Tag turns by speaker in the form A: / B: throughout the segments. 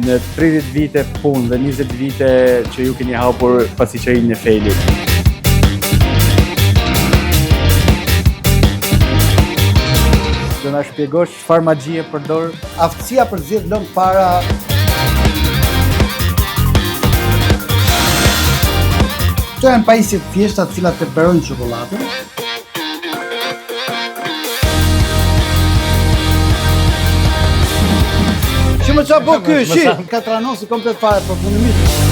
A: në 30 vite punë dhe 20 vite që ju keni hapur pasticerinë e Felit. Do na shpjegosh çfarë magjie përdor?
B: Aftësia për të zgjedhur lëng para. Këto janë pajisje të thjeshta të cilat temperojnë çokoladën. Që më qa po ky, shi! Ka tranosi komplet fare përfundimisht.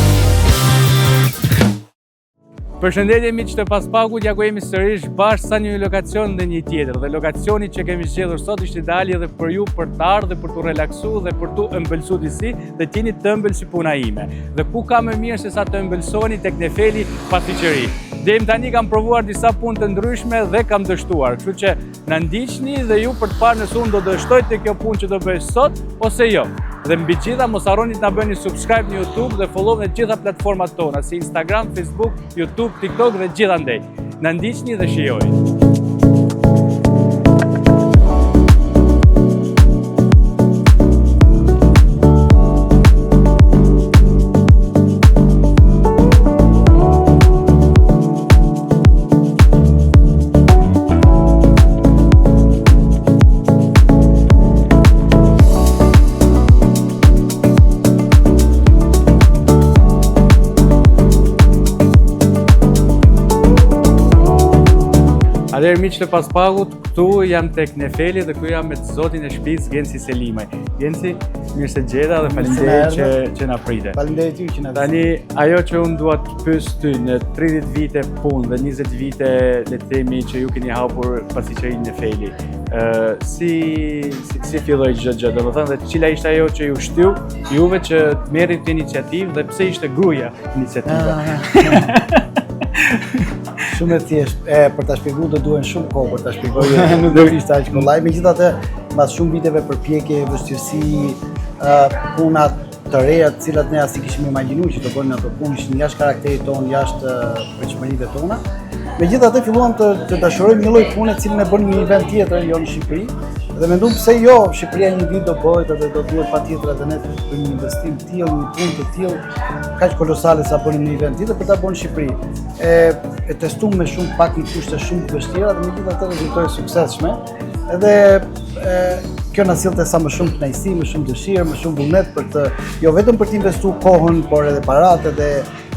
A: Përshëndetje miq të Paspagut, ja ku jemi sërish bashkë sa një lokacion dhe një tjetër. Dhe lokacioni që kemi zgjedhur sot ishte ideali edhe për ju për të ardhur, për të relaksuar dhe për të ëmbëlsuar disi dhe t'jeni të ëmbël si puna ime. Dhe ku ka më mirë se sa të ëmbëlsoni tek Nefeli pasticeri. Deri tani kam provuar disa punë të ndryshme dhe kam dështuar, kështu që na ndiqni dhe ju për të parë nëse unë do dështoj të kjo punë që do bëj sot ose jo. Dhe mbi gjitha mos harroni të na bëni subscribe në YouTube dhe follow në gjitha platformat tona si Instagram, Facebook, YouTube, TikTok dhe gjithandej. Na ndiqni dhe shijojeni. Atëherë miq të Paspagut, këtu jam tek Nefeli dhe këtu jam me zotin e shtëpisë Genci Selimaj. Genci, mirë se gjeta dhe faleminderit që na prite.
B: Faleminderit ju që na
A: Tani, ajo që unë dua të pyes ty në 30 vite punë dhe 20 vite le të themi që ju keni hapur pasticerinë Nefeli. Si filloi çdo gjë, domethënë dhe cila ishte ajo që ju shtyu juve që të merrni këtë iniciativë dhe pse ishte gruaja iniciativa?
B: Shumë e thjesht, për ta shpjeguar do duhen shumë kohë për ta shpjegoj. Nuk do ishte aq kollaj. Megjithatë, mbas shumë viteve përpjekje, vështirësi, puna të reja të cilat ne as i kishim imagjinuar që të bënin ato punë, ishin jashtë karakterit ton, jashtë pritshmërive tona. Megjithatë filluam të dashurojmë një lloj pune të cilën e bënim në një vend tjetër, jo në Shqipëri. Dhe mendoj pse jo, Shqipëria një ditë do bëhet edhe do duhet patjetër edhe ne të bëjmë një investim të tillë, një punë të tillë, kaq kolosale sa bënim në një vend tjetër për ta bërë në Shqipëri. E testuam me shumë pak në kushte shumë të vështira dhe megjithatë rezultoi suksesshme. Edhe kjo na sillte sa më shumë kënaqësi, më shumë dëshirë, më shumë vullnet për të jo vetëm për të investuar kohën, por edhe paratë dhe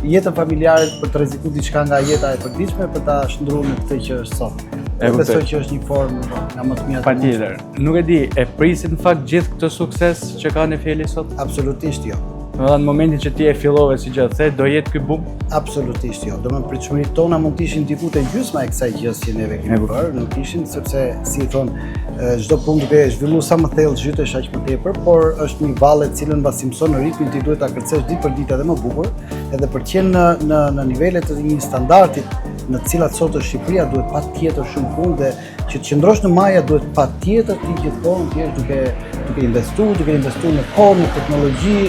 B: jetën familjare për të rrezikuar diçka nga jeta e përditshme për ta shndruar në këtë që është sot. Besoj që është një formë nga më të mira.
A: Patjetër. Nuk e di, e prisin në fakt gjithë këtë sukses që ka Nefeli sot?
B: Absolutisht jo.
A: Në momentin që ti e fillove si gjë the, do jetë ky bum?
B: Absolutisht jo. Do më pritshmëritë tona mund të ishin diku te gjysma e kësaj gjë që neve kemi bërë, nuk ishin sepse si i thon çdo punë duke zhvilluar sa më thellë zhytesh aq më tepër, por është një valle e cilën mbas mëson ritmin ti duhet ta kërcesh ditë për ditë edhe më bukur, edhe për të qenë në nivele të një standardit në të cilat sot është Shqipëria duhet patjetër shumë punë dhe që të qëndrosh në maja duhet patjetër ti gjithmonë të jesh duke investuar në kohë, në teknologji,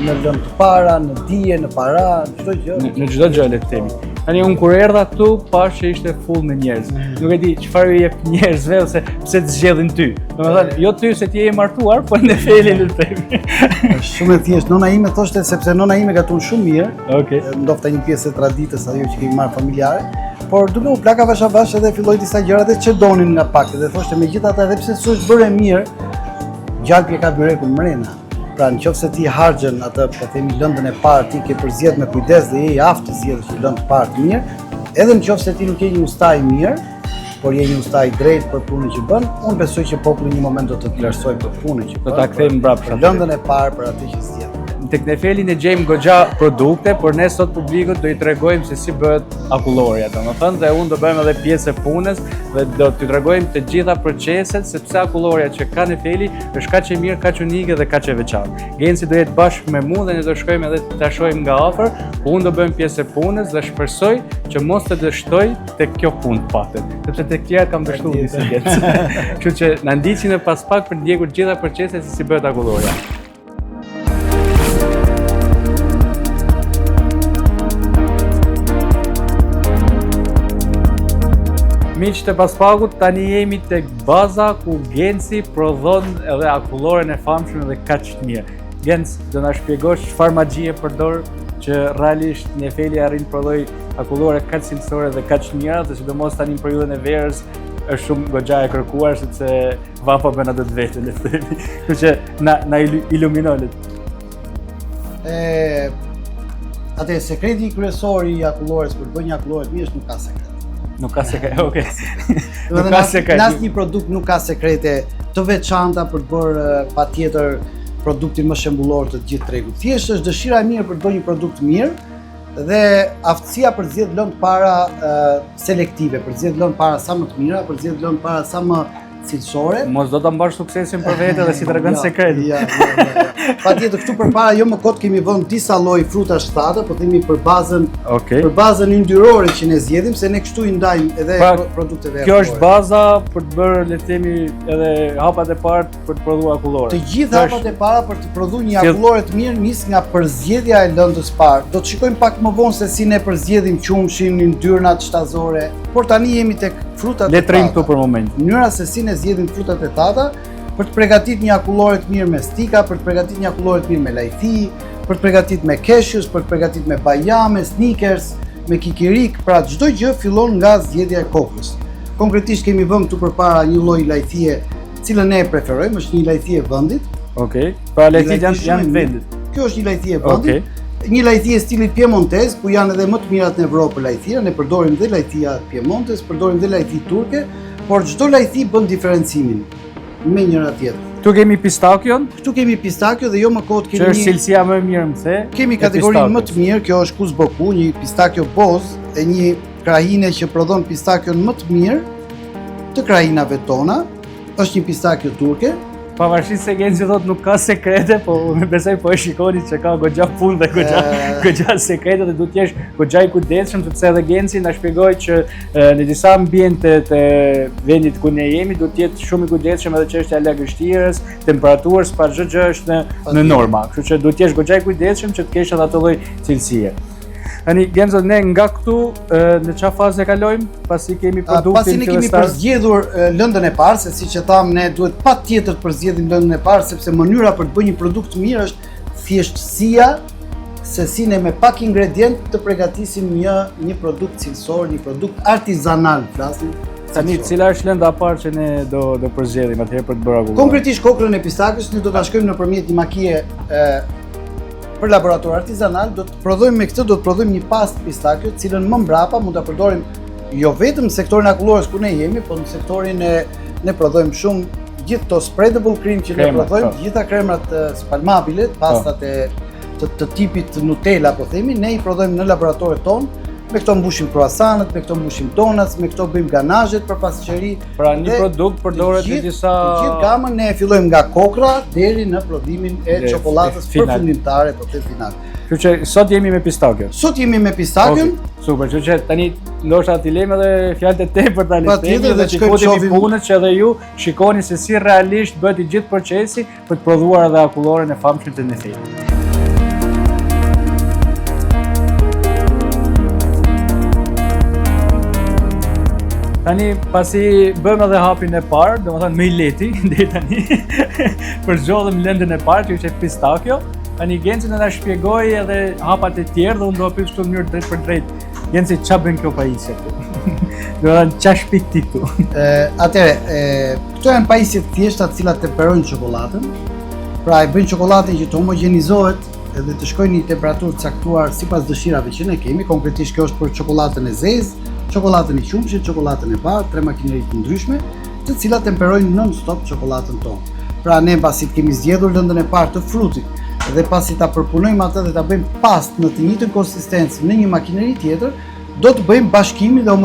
B: në lëmë të para, në dije, në para, në çdo gjë.
A: Në çdo gjë le të themi. Tani unë kur erdha këtu, pash që ishte full me njerëz. Nuk e di çfarë i jep njerëzve ose pse të zgjedhin ty. Domethënë, jo ty se ti je martuar, por Nefeli le të themi.
B: Është shumë e thjeshtë. Nona ime thoshte sepse nona ime gaton shumë mirë.
A: Okej.
B: Ndofta një pjesë e traditës ajo që kemi marrë familjare. Por duke u plaka vash edhe filloi disa gjëra që donin nga pak dhe thoshte megjithatë edhe pse s'është bërë mirë, gjalpi e ka byrekun mrena. Pra nëse ti harxhen atë, po themi lëndën e parë, ti ke përzgjedh me kujdes dhe je i aftë të zgjedhësh një lëndë të parë të mirë, edhe nëse ti nuk je një ustaj mirë, por je një ustaj drejt për punën që bën, unë besoj që populli një moment do të vlerësojë për punën që bën.
A: Do ta kthejmë mbrapsht
B: lëndën e parë për atë që zgjedh.
A: Tek Nefeli ne gjejmë goxha produkte, por ne sot publikut do i tregojmë se si bëhet akulloria, domethënë dhe unë do bëjmë edhe pjesë e punës dhe do t'ju tregojmë të gjitha proceset sepse akulloria që ka Nefeli është kaq e mirë, kaq unike dhe kaq e veçantë. Genci do jetë bashkë me mua dhe ne do shkojmë edhe ta shohim nga afër, unë do bëjmë pjesë e punës dhe shpresoj që mos të dështoj tek kjo punë patet, sepse tek tjerë kam dështuar disi gjë. Kështu që na ndiqni pas pak për të ndjekur gjitha proceset se si bëhet akulloria. Miq të Paspagut, tani jemi tek baza ku Genci prodhon edhe akulloren e famshme dhe kaq të mirë. Genc, do na shpjegosh çfarë magjie përdor që realisht Nefeli arrin të prodhoj akullore kaq cilësore dhe kaq mira, dhe sidomos tani në periudhën e verës është shumë goxha e kërkuar sepse vapa bën atë vetë, le të themi. Kështu që na iluminolet.
B: Atë sekreti kryesor I akullores për të bërë një akullore të mirë nuk ka sekret.
A: Nuk ka sekret, okay.
B: Nuk ka sekret. Në asnjë produkt nuk ka sekrete të veçanta për të bërë patjetër produktin më shembullor të gjithë tregut. Thjesht është dëshira e mirë për të bërë një produkt mirë dhe aftësia për të zgjedhur lëndë para selektive, për të zgjedhur lëndë para sa më të mira, për të zgjedhur lëndë para sa më cilësore.
A: Mos do ta mbash suksesin për vete dhe si tregon sekreti.
B: Ja. Patjetër këtu përpara jo më kot kemi vënë disa lloj frutash thata, po themi për bazën yndyrore që ne zgjedhim, se ne kështu I ndajmë edhe produkteve.
A: Kjo është baza për të bërë le të themi edhe hapat e parë për të prodhuar akullore.
B: Të gjithë hapat e para për të prodhuar një akullore të mirë nis nga përzgjedhja e lëndës parë. Do të shikojmë pak më vonë se si ne përzgjedhim qumshin, yndyrnat shtazore, por tani jemi tek frutat e thata.
A: Le të rrim këtu për moment.
B: Mënyra se si ne zgjedhim frutat e thata për të përgatitur një akullore të mirë me stika, për të përgatitur një akullore të mirë me lajthi, për të përgatitur me cashews, për të përgatitur me bajame, snickers, me kikirik, pra çdo gjë fillon nga zgjedhja e kokës. Konkretisht kemi vënë këtu përpara një lloj lajthie, cilën ne e preferojmë, është një lajthie e vendit.
A: Okej. Pra lajthit janë vendit.
B: Kjo është një lajthie e vendit. Një lajthie stilit piemontez, ku janë edhe më të mirat në Evropë lajthia, ne përdorim dhe lajthia piemontez, përdorim dhe lajthi turke, por çdo lajthi bën diferencimin me njëra tjetër.
A: Këtu kemi pistakion.
B: Këtu kemi pistakio dhe jo më kot kemi
A: që është cilësia më e mirë më the.
B: Kemi kategorinë më të mirë, kjo është Kuzboku, një pistakio boz e një krahine që prodhon pistakion më të mirë të krahinave tona. Është një pistakio turke.
A: Pavarësisht se Genci thot nuk ka sekrete, po besoj po e shikoni që ka goxha punë dhe goxha sekrete dhe duhet të jesh goxha I kujdesshëm, sepse edhe Genci na shpjegoi që në disa ambiente të vendit ku ne jemi duhet të jetë shumë I kujdesshëm edhe çështja e lagështirës, temperaturës, pa çdo gjë është në norma. Kështu që duhet të jesh goxha I kujdesshëm që të kesh edhe atë lloj cilësie. Tani Genzo, ne nga këtu në çfarë faze e kalojmë pasi kemi produktin
B: pasi ne kemi përzgjedhur lëndën e parë, se siç e tham ne duhet patjetër të përzgjedhim lëndën e parë sepse mënyra për të bërë një produkt të mirë është thjeshtësia se si ne me pak ingredient të përgatisim një produkt cilësor, një produkt artizanal, flasim.
A: Tani cila është lënda e parë që ne do përzgjedhim atëherë për të bërë akullore?
B: Konkretisht kokrën e pistakios ne do ta shkojmë nëpërmjet një makije për laborator artizanal, do të prodhojmë me këtë, do të prodhojmë një pastë pistakio, cilën më mbrapa mund ta përdorim jo vetëm në sektorin akullores ku ne jemi, por në sektorin ne prodhojmë shumë gjithë to spreadable cream që ne prodhojmë, gjitha kremrat spalmabile, pastat të tipit Nutella, po themi, ne I prodhojmë në laboratoret tonë. Me këto mbushim croissantët, me këto mbushim donuts, me këto bëjmë ganazhet për pasqyri.
A: Pra një produkt përdoret në disa
B: të gjithë gamën ne e fillojmë nga kokra deri në prodhimin e çokoladës përfundimtare, po them final.
A: Kështu që sot jemi me pistakion.
B: Sot jemi me pistakion.
A: Super, kështu që tani ndoshta t'i lejmë edhe fjalët e tepërta le të themi dhe të futemi punët që edhe ju shikoni se si realisht bëhet I gjithë procesi për të prodhuar edhe akulloren e famshme të Nefeli. Tani pasi bëmë edhe hapin e parë, domethënë me I leti deri tani, përzgjodhëm lëndën e parë që është pistakio. Tani Genci na shpjegoi edhe hapat e tjerë dhe unë do pyes këtu në mënyrë drejt për drejt. Genci, ç'a bën kjo pajisje këtu? Domethënë ç'a shpik ti këtu?
B: Atëre, këto janë pajisje të thjeshta të cilat temperojnë çokoladën. Pra e bëjnë çokoladën që të homogenizohet edhe të shkojnë në një temperaturë të caktuar sipas dëshirave që ne kemi. Konkretisht kjo është për çokoladën e zezë, çokoladën e qumshit, çokoladën e bardhë, 3 makineri të ndryshme, të cilat temperojnë non-stop çokoladën tonë. Pra ne pasi kemi zgjedhur lëndën e parë të frutit dhe pasi ta përpunojmë atë dhe ta bëjmë pastë në të njëjtën konsistencë në një makineri tjetër, do të bëjmë bashkimin dhe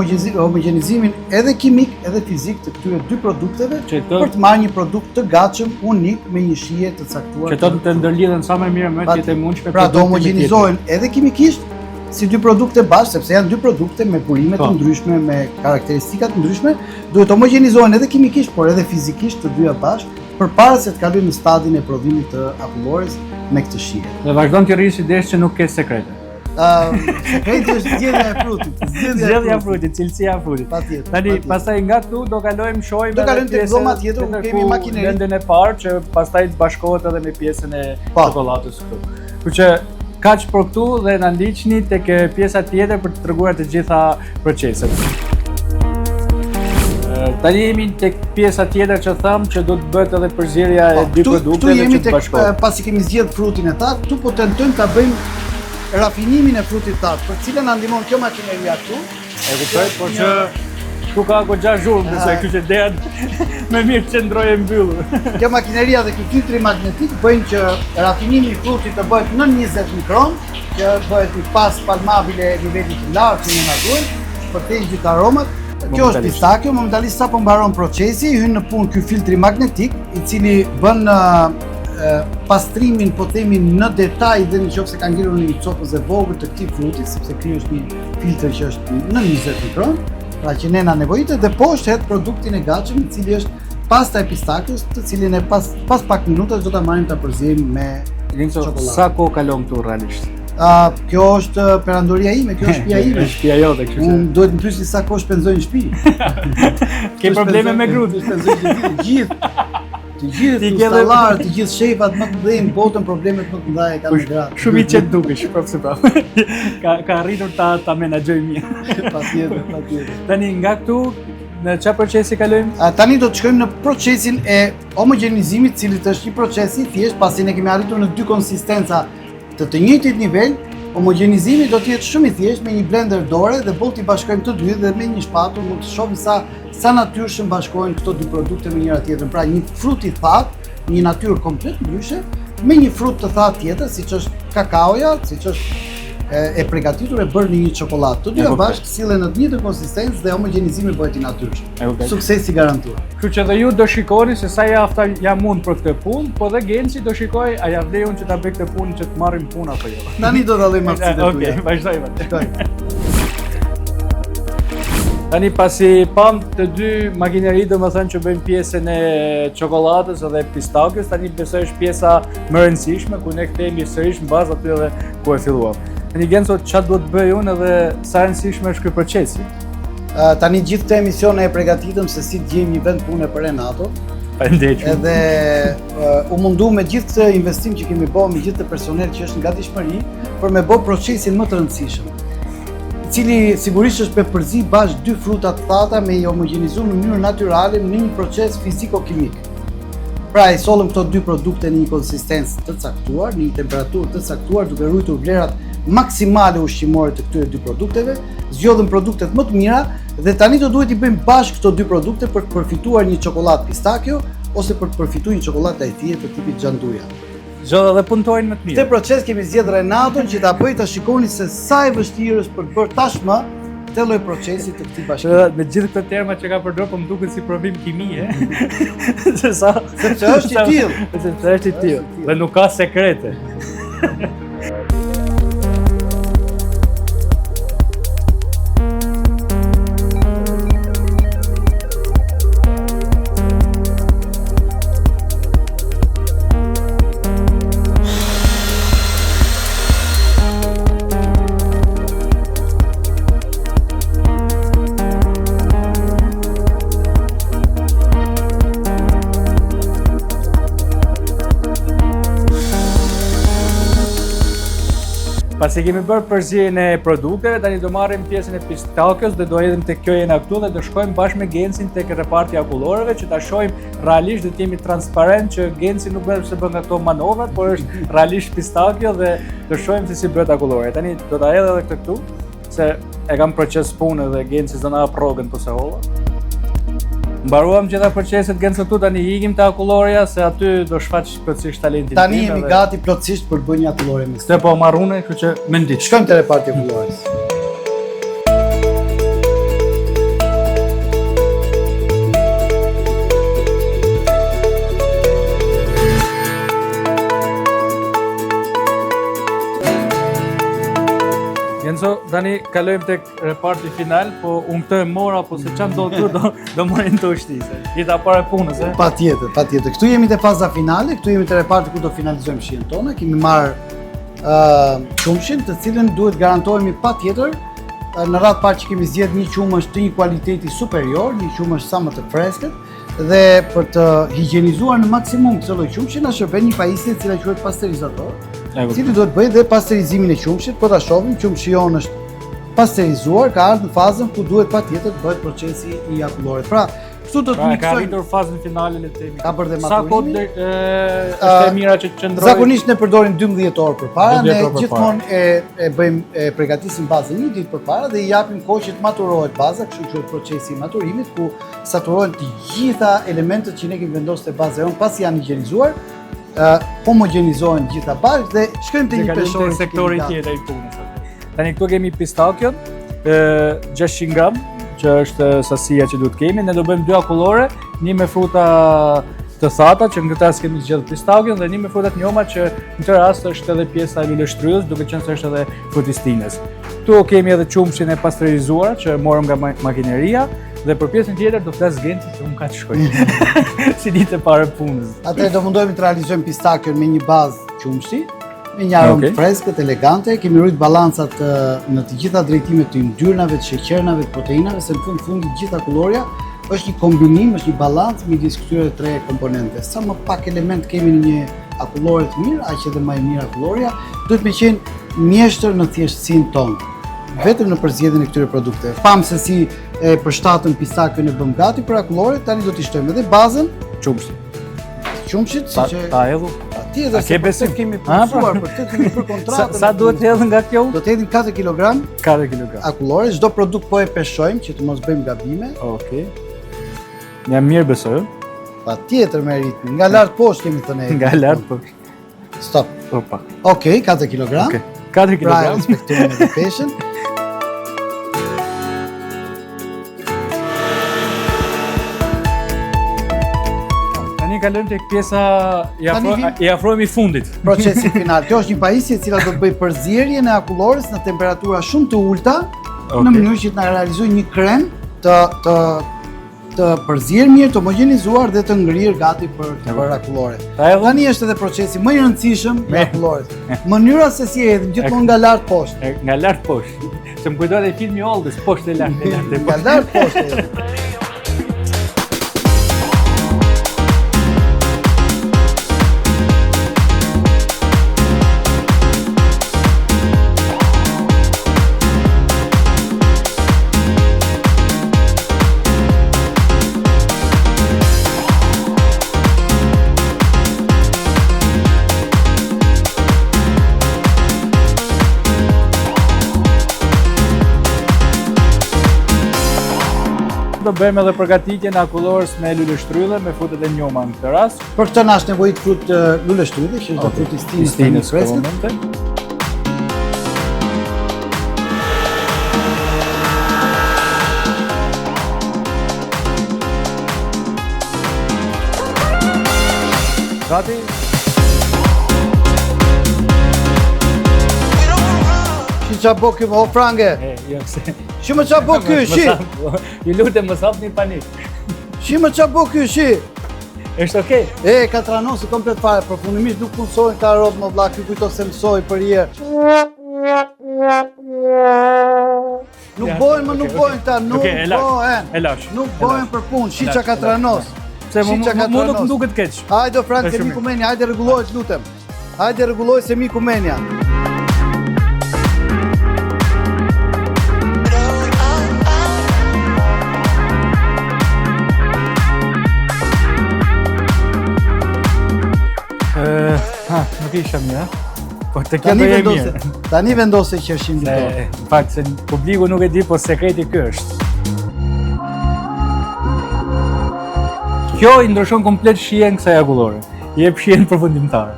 B: homogenizimin edhe kimik edhe fizik të këtyre dy produkteve për të marrë një produkt të gatshëm, unik me një shije të caktuar.
A: Që të ndërlidhen sa më mirë me të jetë mundshme.
B: Pra do homogenizohen edhe kimikisht si dy produkte bashkë, sepse janë dy produkte me burime të ndryshme, me karakteristika të ndryshme, duhet homogenizohen edhe kimikisht, por edhe fizikisht të dyja bashkë, përpara se të kalojmë në stadin e prodhimit të akullores me këtë shije.
A: Dhe vazhdon të rrish idesh që nuk ke sekrete.
B: Sekreti është zgjedhja e frutit.
A: Zgjedhja e frutit, cilësia e frutit.
B: Patjetër.
A: Tani pastaj nga këtu do kalojmë shohim
B: Do kalojmë tek dhoma tjetër ku kemi makineri.
A: Vendin e parë që pastaj të bashkohet edhe me pjesën e
B: Po.
A: çokoladës këtu. Kështu që kaq për këtu dhe na ndiqni tek pjesa tjetër për të treguar të gjitha proceset. Tani jemi tek pjesa tjetër që tham që do të bëhet edhe përzierja e dy produkteve
B: Këtu jemi
A: që të bashkohen.
B: tek pasi kemi zgjedh frutin e tat, këtu po tentojmë ta bëjmë rafinimin e frutit tat, për cilën na ndihmon kjo makineria këtu.
A: E kuptoj, por që këtu ka goxha zhurmë, besoj, kështu që deat më mirë qëndrojë mbyllur.
B: Kjo makineria dhe ky filtri magnetik bëjnë që rafinimi i frutit të bëhet në 20 mikron, që bëhet i pas palmabile nivelit të lartë që ne na duhet, për të gjithë aromat. Kjo është pistakjo, momentalisht sapo mbaron procesi, hyn në punë ky filtri magnetik, i cili bën pastrimin, po themi në detaj dhe nëse ka ngelur në një copëz e vogël të këtij fruti, sepse ky është një filtr që është në 20 mikron, pra që ne na nevojitet dhe poshtë het produktin e gatshëm, i cili është pasta e pistakios, të cilin e pas pak minutash do ta marrim ta përzierim me çokoladë.
A: Sa kohë kalon këtu realisht?
B: Kjo është perandoria ime, kjo është shtëpia ime.
A: Shtëpia jote, kështu që.
B: Unë duhet më pyesni sa kohë shpenzoj në shtëpi.
A: Ke probleme me grup?
B: Shpenzoj të gjithë. Të gjithë ustallarët, të gjithë shefat më të mëdhenj në botën problemet më të mëdha e kanë me gratë.
A: Shumë i qetë dukesh, prapse prap. Ka arritur ta menaxhoj mirë.
B: Patjetër.
A: Tani nga këtu në çfarë procesi kalojmë?
B: Tani do të shkojmë në procesin e homogenizimit, i cili është një proces i thjeshtë, pasi ne kemi arritur në dy konsistenca të njëjtit nivel. Homogenizimi do të jetë shumë i thjeshtë me një blender dore dhe boll t'i bashkojmë të dy dhe me një shpatull mund të shohim sa natyrshëm bashkohen këto dy produkte me njëra tjetrën. Pra një frut i thatë, një natyrë komplet ndryshe, me një frut të thatë tjetër, siç është kakaoja, siç është e përgatitur e bërë në një çokoladë. Të dyja bashkë sillen në të njëjtën konsistencë dhe homogenizimi bëhet i natyrshëm. Suksesi i garantuar.
A: Kështu që dhe ju do shikoni se sa jam mund për këtë punë, po dhe Genci do shikoj a ja vlej unë që ta bëj këtë punë që të marrim punë apo jo.
B: Tani do ta lëmë aftësitë tuaja.
A: Okej, vazhdojmë atë. Tani pasi pam të dy makineri, domethënë që bëjmë pjesën e çokoladës edhe pistakios, tani besoj është pjesa më e rëndësishme ku ne kthehemi sërish mbaz aty edhe ku e filluam. Tani Genco, çfarë duhet bëj unë edhe sa e rëndësishme është ky procesi?
B: Tani gjithë këtë emisione e përgatitëm se si të gjejmë një vend pune për Renato.
A: Faleminderit.
B: Edhe u mundu me gjithë këtë investim që kemi bërë, me gjithë të personel që është në gatishmëri, për me bërë procesin më të rëndësishëm, i cili sigurisht është me përzi bashkë dy fruta të thata me i homogenizuar në mënyrë natyrale në një proces fiziko-kimik. Pra e sollëm këto dy produkte në një konsistencë të caktuar, në një temperaturë të caktuar, duke ruajtur vlerat maksimale ushqimore të këtyre dy produkteve, zgjodhëm produktet më të mira dhe tani do duhet i bëjmë bashkë këto dy produkte për të përfituar një çokoladë pistakio ose për të përfituar një çokoladë tajtie të tipit xhanduja.
A: Zgjodha dhe puntojnë më të mirë.
B: Këtë proces kemi zgjedhur Renaton që ta bëj ta shikoni se sa e vështirë është për të bërë tashmë këtë lloj procesi të këtij bashkimi.
A: Me gjithë këto terma që ka përdorur, po më duket si provim kimie, sepse
B: është i tillë.
A: Sepse është i tillë dhe nuk ka sekrete. Pasi kemi bërë përzierjen e produkteve, tani do marrim pjesën e pistakios dhe do hedhim tek kjo jena këtu dhe do shkojmë bashkë me Gencin tek reparti i akullorëve që ta shohim realisht dhe të jemi transparent që Genci nuk vetëm se bën nga këto manovrat, por është realisht pistakio dhe do shohim se si bëhet akullorja. Tani do ta hedh edhe këtë këtu se e kam proces punë dhe Genci do na hap rrogën po se holla. Mbaruam gjitha proceset Genco këtu, tani ikim te akullorja se aty do shfaq plotësisht talentin tim.
B: Tani jemi gati plotësisht për të bërë një akullore me
A: këtë po marrune, kështu që më ndiq.
B: Shkojmë te reparti i akullores.
A: Genco, tani kalojmë tek reparti final, po unë këtë e mora, po se çfarë ndodh këtu do marrin të ushtise. Jeta para punës, e?
B: Patjetër. Këtu jemi te faza finale, këtu jemi te reparti ku do finalizojmë shijen tonë. Kemi marrë qumshin, të cilën duhet garantohemi patjetër në radhë parë që kemi zgjedhur një qumësh të një kualiteti superior, një qumësh sa më të freskët dhe për të higjenizuar në maksimum këtë lloj qumshi na shërben një pajisje e cila quhet pasterizator, i cili duhet bëjë dhe pasterizimin e qumshit. Po ta shohim, qumshi jonë është pasterizuar, ka ardhur në fazën ku duhet patjetër të bëhet procesi i akullorit. Pra, kështu do të miksojmë.
A: Ka arritur fazën finale le të themi.
B: Ka bërë dhe
A: Sa kohë
B: maturimin.
A: është e mira që të qëndrojë?
B: Zakonisht ne përdorim 12 orë përpara,
A: 12
B: ne
A: orë përpara.
B: gjithmonë e bëjmë përgatisim bazën një ditë përpara dhe i japim kohë që të maturohet baza, kështu që procesi i maturimit ku saturohen të gjitha elementët që ne kemi vendosur te baza jonë pasi janë higjenizuar, homogenizohen gjitha bashkë dhe shkojmë te një peshor
A: sektori tjetër i punës. Tani këtu kemi pistakion, 600 gram, që është sasia që duhet kemi. Ne do bëjmë 2 akullore, një me fruta të thata, që në këtë rast kemi zgjedhur pistakion, dhe një me fruta të njoma, që në këtë rast është edhe pjesa e luleshtrydhës, duke qenë se është edhe frutistines. Këtu kemi edhe qumshin e pasterizuar që morëm nga makineria, dhe për pjesën tjetër do flas Genci se unë ka të shkoj. Si ditë e parë punës.
B: Atëherë do mundohemi të realizojmë pistakion me një bazë qumshi, me një aromë të freskët, elegante. Kemi rrit balancat në të gjitha drejtimet të yndyrnave, të sheqernave, të proteinave, se në fundi gjitha kulloria është një kombinim, është një balancë midis këtyre tre komponente. Sa më pak element kemi në një akullore të mirë, aq edhe më e mirë akulloria, duhet me qenë mjeshtër në thjeshtësinë tonë, vetëm në përzgjedhjen e këtyre produkteve. Pam se si e përshtatën pistakion e bëm gati për akulloret, tani do t'i shtojmë edhe bazën qumshit, siç
A: Ta hedhu.
B: Tjetër se për të kemi punësuar, për të kemi për kontratën.
A: Sa duhet të hedhë nga kjo?
B: Do të hedhim 4 kg
A: 4 kg.
B: akullore, çdo produkt po e peshojmë që të mos bëjmë gabime.
A: Okej. Jam mirë besoj.
B: Patjetër me ritmin. Nga lart poshtë kemi thënë.
A: Nga lart po.
B: Stop.
A: Opa.
B: Okej, 4 kg.
A: Okej. 4 kg.
B: Pra, respektojmë edhe peshën.
A: Tani kalojmë tek pjesa i afrohemi fundit.
B: Procesi final. Kjo është një pajisje e cila do të bëjë përzierjen e akullores në temperatura shumë të ulta, në mënyrë që të na realizojë një krem të përzier mirë, të homogenizuar dhe të ngrirë gati për akullore. Tani është edhe procesi më i rëndësishëm i akullorit. Mënyra se si e hedhim gjithmonë nga lart poshtë.
A: Nga lart poshtë. Se më kujtohet e filmi Oldës, poshtë e lart.
B: Nga lart poshtë.
A: Do bëjmë edhe përgatitjen e akullorës me luleshtrydhe, me frutet e njoma në këtë rast.
B: Për këtë na është nevojit frut luleshtrydhe, që është frutistinës freskët.
A: Gati.
B: Shi qa bo kjo, o frange? Shi më qa bo kjo, shi?
A: Ju lutem mos hapni panik.
B: Shi më qa bo kjo, shi?
A: Është okej?
B: Ka tranosi komplet fare, përfundimisht nuk punësojnë këta robë më vlla, kjo kujto se mësoj për herë. Nuk bojnë më, nuk bojnë ta, nuk bojnë. Nuk bojnë për punë, shi qa ka tranos.
A: Se mu nuk më duket keq.
B: Hajde o Frank, se miku menja, hajde rregulloj, lutem. Hajde rregulloj se miku menja.
A: Nuk isha mirë, po të kjo do e mirë.
B: Tani vendose që është invitor.
A: Në fakt, se publiku nuk e di, po sekreti kjo është. Kjo i ndryshon komplet shihen kësaj akullore. I jep shihen përfundimtare.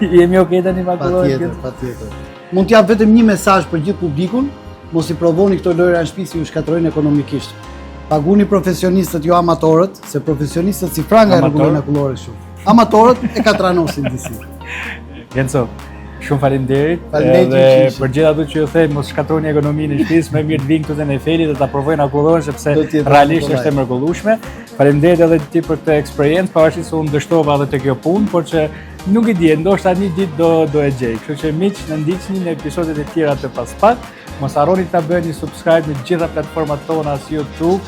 A: Jemi okej tani me akulloren?
B: Patjetër. Mund t'jap vetëm një mesazh për gjithë publikun, mos i provoni këto lojra në shtëpi si ju shkatrojnë ekonomikisht. Paguni profesionistët jo amatorët, se profesionistët si franga rregullojnë akulloret shumë. Amatorët e katranosin disi.
A: Genco, shumë faleminderit. Dhe për gjithë ato që ju them, mos shkatroni ekonominë në shtëpi, më mirë të vinë këtu te Nefeli dhe ta provojnë akulloren sepse realisht është e mrekullueshme. Faleminderit edhe ti për këtë eksperiencë, pavarësisht se unë dështova edhe te kjo punë, por që Nuk i di, ndoshta një ditë do e gjej. Kështu që miq, na ndiqni në episodet e tjera të pas pak. Mos harroni ta bëni subscribe në gjitha platformat tona si YouTube,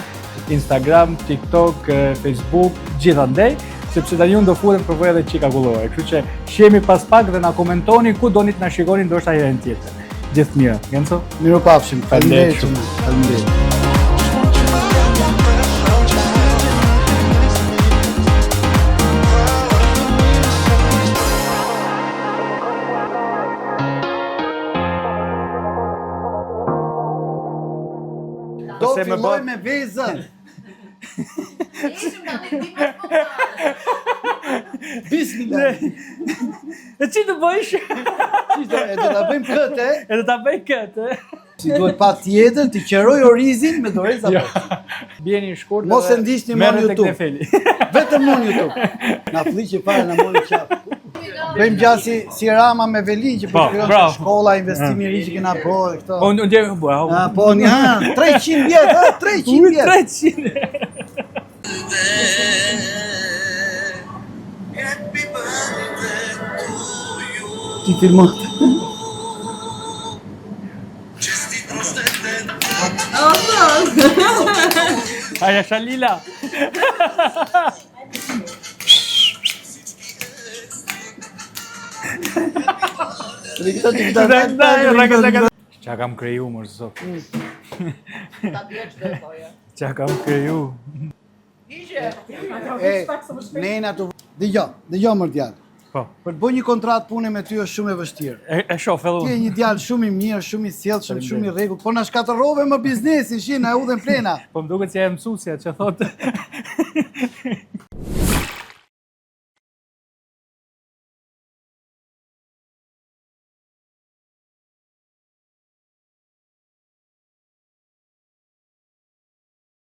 A: Instagram, TikTok, Facebook, gjithandej, sepse tani unë do futem për vojë edhe çika kullore. Kështu që shihemi pas pak dhe na komentoni ku doni të na shikoni ndoshta herën tjetër. Gjithë mirë. Genco?
B: Mirupafshim.
A: Faleminderit.
B: Faleminderit. Do filloj me vezën. Bismillah.
A: E që të bëjsh?
B: E do ta bëjmë këtë.
A: E do ta bëj këtë.
B: Si duhet pa tjetër të qeroj orizin me doreza.
A: Bjeni në shkurt.
B: Mos e ndiqni më në YouTube. Vetëm në YouTube. Na fliqi fare na mori qaf. Bëjmë gjasi si Rama me Velin që po shkruan shkolla, investimi i ri që kena bërë këto.
A: Unë ndjem po.
B: Po, 300 vjet, 300 vjet.
A: 300.
B: Ti filmon.
A: Aja Shalila. Qa kam kriju, mërë zot. Qa kam kriju.
B: Nena tu. Dëgjoj më djalë.
A: Po.
B: Për të bërë një kontratë pune me ty është shumë e vështirë.
A: E shoh edhe
B: Ti je një djalë shumë i mirë, shumë i sjellshëm, shumë i rregull. Po na shkatërrove më biznesin, shi na udhën plena.
A: Po më duket se ja e mësuesja që thotë.